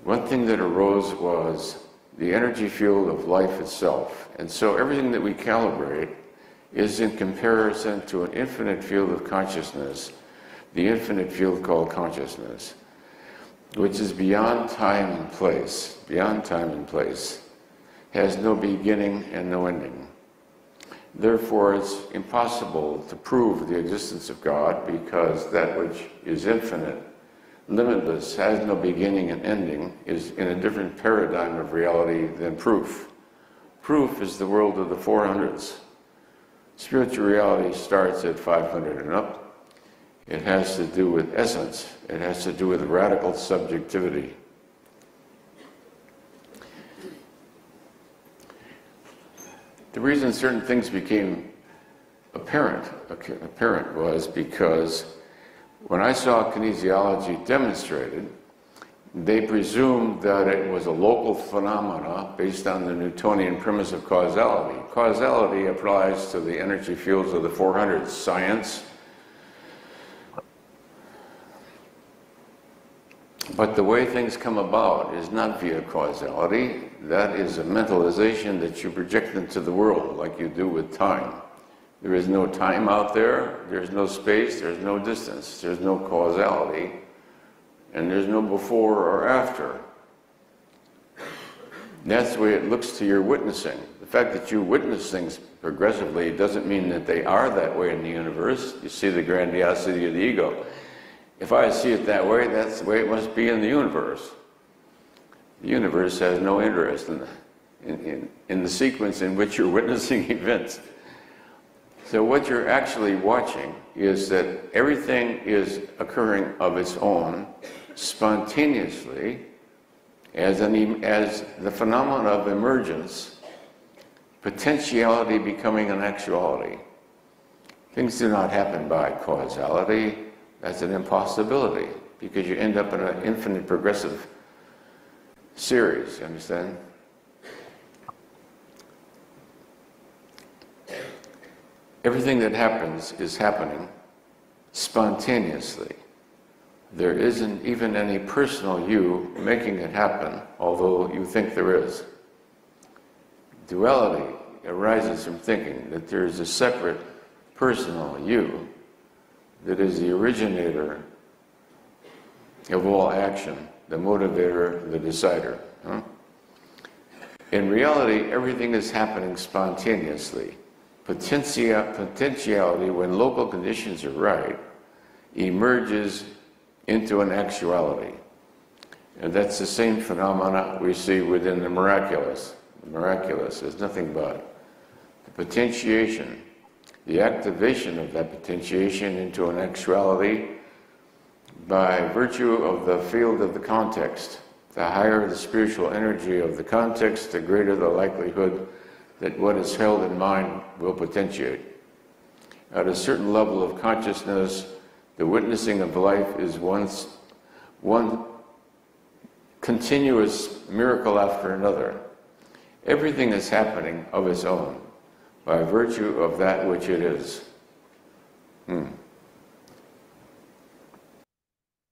One thing that arose was the energy field of life itself. And so everything that we calibrate is in comparison to an infinite field of consciousness, the infinite field called consciousness, which is beyond time and place, has no beginning and no ending. Therefore, it's impossible to prove the existence of God, because that which is infinite, limitless, has no beginning and ending, is in a different paradigm of reality than proof. Proof is the world of the 400s. Spiritual reality starts at 500 and up. It has to do with essence. It has to do with radical subjectivity. The reason certain things became apparent was because when I saw kinesiology demonstrated, they presumed that it was a local phenomena based on the Newtonian premise of causality. Causality applies to the energy fields of the 400s, science. But the way things come about is not via causality. That is a mentalization that you project into the world, like you do with time. There is no time out there, there's no space, there's no distance, there's no causality, and there's no before or after. That's the way it looks to your witnessing. The fact that you witness things progressively doesn't mean that they are that way in the universe. You see the grandiosity of the ego. If I see it that way, that's the way it must be in the universe. The universe has no interest in the sequence in which you're witnessing events. So what you're actually watching is that everything is occurring of its own, spontaneously, as the phenomenon of emergence, potentiality becoming an actuality. Things do not happen by causality. That's an impossibility, because you end up in an infinite progressive series, you understand? Everything that happens is happening spontaneously. There isn't even any personal you making it happen, although you think there is. Duality arises from thinking that there is a separate personal you that is the originator of all action, the motivator, the decider. In reality, everything is happening spontaneously. Potentiality, when local conditions are right, emerges into an actuality. And that's the same phenomena we see within the miraculous. The miraculous is nothing but the potentiation, the activation of that potentiation into an actuality by virtue of the field of the context. The higher the spiritual energy of the context, the greater the likelihood that what is held in mind will potentiate. At a certain level of consciousness, the witnessing of life is one continuous miracle after another. Everything is happening of its own, by virtue of that which it is.